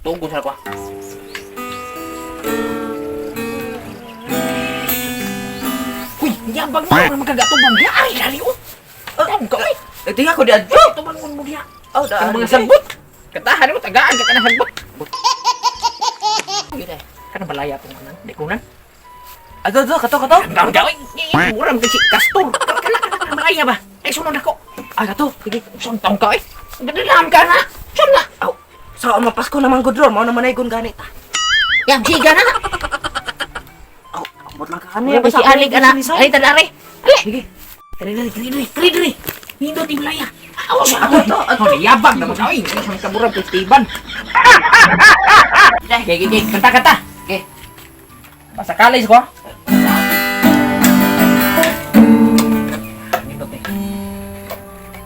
Tunggu sa ko. Uy, yabang mo na magkagatubang diya. Ay, lali oh. Tawag ka ay. Tingnan ko di adto. Tumangon mo diya. Oh, Ang mga sagbot. Katahan mo, tagaan ka na sagbot. Gila, kana balaya tong kanan. Di kunan. Ato, kato. Ang daw, murang kasi kastor. Kana balaya ba? Ay, sunod ako. Ay, kato. Sige. Suntong ka eh. Gadalam ka na. Sun na. Aw. Sa mapasko naman gud ron, mao naman ay gun ganit. Yang siga na. Aw, amot lang ka Ano ba si Alig anak? Ay, tadari. Ali. Sige. Kali. Hindot yung balaya. Ako siya. Ato. Oh, yabang naman siya. Ay, isang kaburang festival. Gigi. Kanta. Okay. Basta kalis ko. Hindot eh.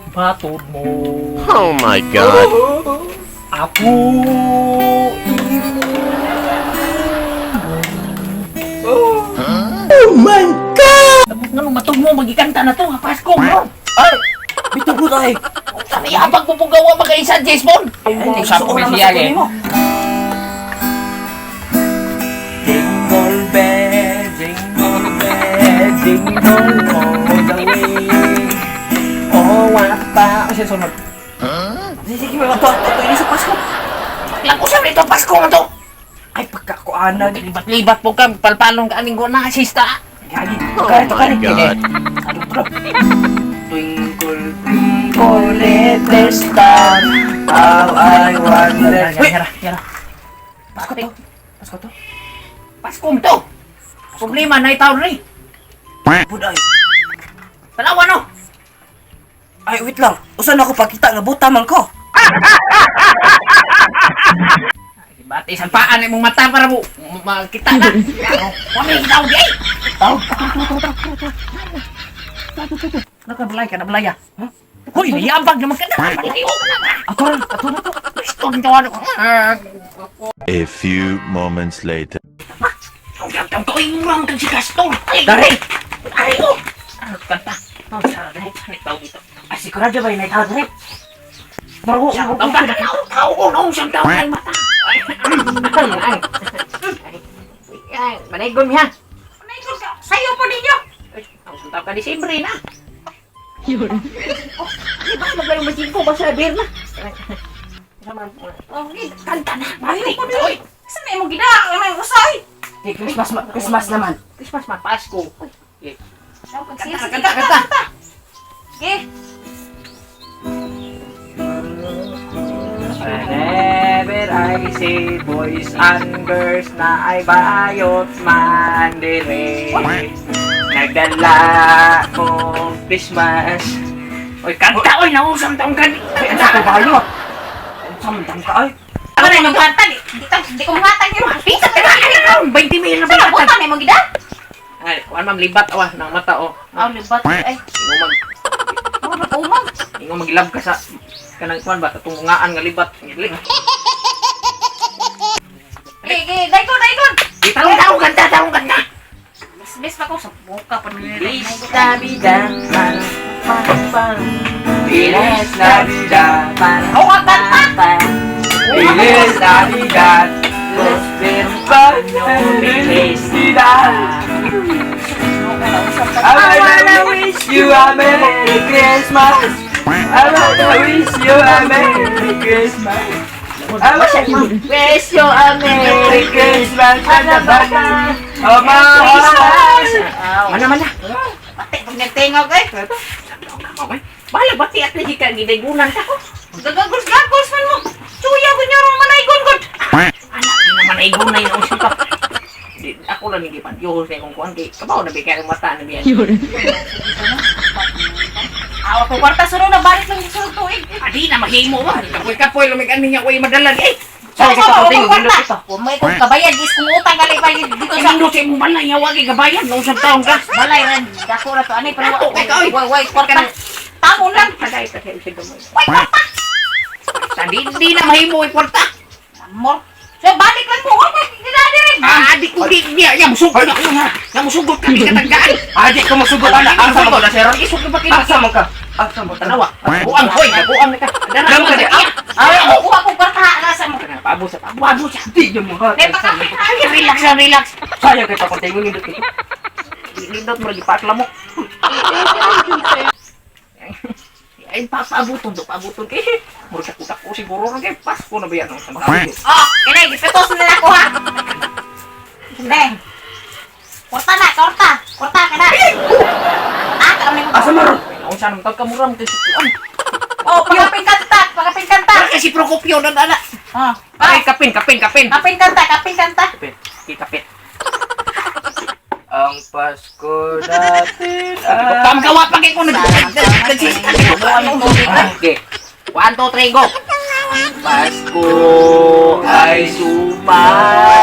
Batod mo. Oh my god. Ako. Oh my god. Tapos nga nung matog mo, magikanta na to. Pasko mo. Ay, bitog mo tay. Sabi habang mo pong gawa mag-isa, Jason. Ay, Sabi ko siya eh. Jingle bell, jingle all the way. Oh, wala pa. Kasi sunod. Sige, may mato. Ito ini sa Pasko. Lang ko sabi ito, Pasko mo to. Ay, pagkakuanan. Libat po ka, palpalong ka aning ko na asista. Gagi. Oh Ito ka my god. Twinkle, twinkle, little star, how I wonder. Yara. Pasko to. Pasko to. Pasko mo to. Problema na itaw rin. Buday. Talawa no. Ay, wait lang. Usan ako pakita nga buta man ko. Bati sa paan mong mata para mo makita na. Kami itaw di ay. Tao. Nakabalay ka na balaya. Hoy, niyabag naman ka na. Malayo ka na. Ato rin. Gusto ng tawa ko. A few moments later. Ang gagawin ko yung murang kang si Castor. Dari. Ay, oh. Kanta. Oh, sarap na. Itaw dito. Ay, sigurado ba yung naitawad rin? Bago, Ang ganda na tao. Siyang tao na yung mata. Ay, manaygon niya. Manaygon ka. Sayo po ninyo. Ang suntaw ka Disyembre na. Yun. Oh, di ba maglayong masin ko? Basta beer na. Oh, kanta na. Ayaw po ninyo. Saan na yung gina? Ano yung usay? Christmas naman. Christmas man, Pasko. Sige. Kanta. Sige. Whenever I see boys and girls na ay bayot man dire, nagdala kong Christmas. Oy, kanta! Oy, nausam taong kani! Ay, ano ko bayo? Samtang ka ay. Ako na yung maghatag. Hindi ko maghatag yun. Pisa ka na! 20 million na Saan ba? na buta na yung gida? Ay, kuan ma'am, libat awa ng mata o. Oh, libat. Ay, umang. Ingo maglab ka sa kanang kuan ba katong ngaan nga libat. Sige, daikon. Tarong kanta! Bis pa ko sa buka pa nila. Feliz Navidad, pan, pan, pan. Feliz Navidad, pan, Ako ang kanta. pan. Feliz Navidad, prospero año, felicidad. I wanna wish you a Merry Christmas. I wanna wish you a Merry Christmas. I wanna wish you a Merry Christmas and a bata of my heart. Mana? Pati, pag nagtingog eh. Bala bati at lagi ka gidaygunan ka ko. Gagagos man mo. Suya ko niya rin manaygon gud. Anak, di naman ay gunay na usip ka. Ako lang hindi pa. Yung sa kong kuhan kay kabaw na bigay ang mata na biyan. Awa ko kwarta sunod na balik lang sunod tuig. Adi na mahimo ba? Kapoy lumig ani niya ko madalag eh. Sa Sorry, kataputing, kwarta. nindot ito. Kung may kung kabayan is kung utang gali pa dito sa Sa sa imong balay nga wagi gabayan nung sa taon ka. balay ran. Dako ra to ani pero Dako, ikaw, eh. way kwarta. Tamon lang. Tagay ta kay sido mo. Way kwarta. Sa di na mahimo ay kwarta. Amor. So balik lang mo. Wala gidadi rin. Adi ko di niya yang musugod ako ha. Yang musugod ka di ka tagdaan. Adi ka masugot ana. Asa mo ka? Sir, isog na pakita. Asa mo ka? Asa mo Tanawa. Buang hoy, buang ka. Dara Dam ka di. Ay, kuha ko kwarta na sa mo. Abo sa di yung mga. Dahil pakapit na lagi. Relax na relax. Sayang kay papantay mo nindot ito. Nindot mo lagi pakla mo. Ay, papabuton kay. Murag kutak ko siguro na kay Pasko na ba yan? Oh, inay, gipitos na ako ha. Hindi. Korta na, korta. Korta ka na. Ah, kami mo. Asa maron? Ang sanang tagkamuram kay sukuan. Oh, pagkapin kanta. Pagkapin kanta. Kasi Procopio na dala. Oh, Ay, kapin. kapin kanta. Kapin kanta. Kapin. Ang Pasko natin ay... Pamgawa pa kayo kung nagsisikat. Okay. 1, 2, 3, go! Pasko ay sumayo.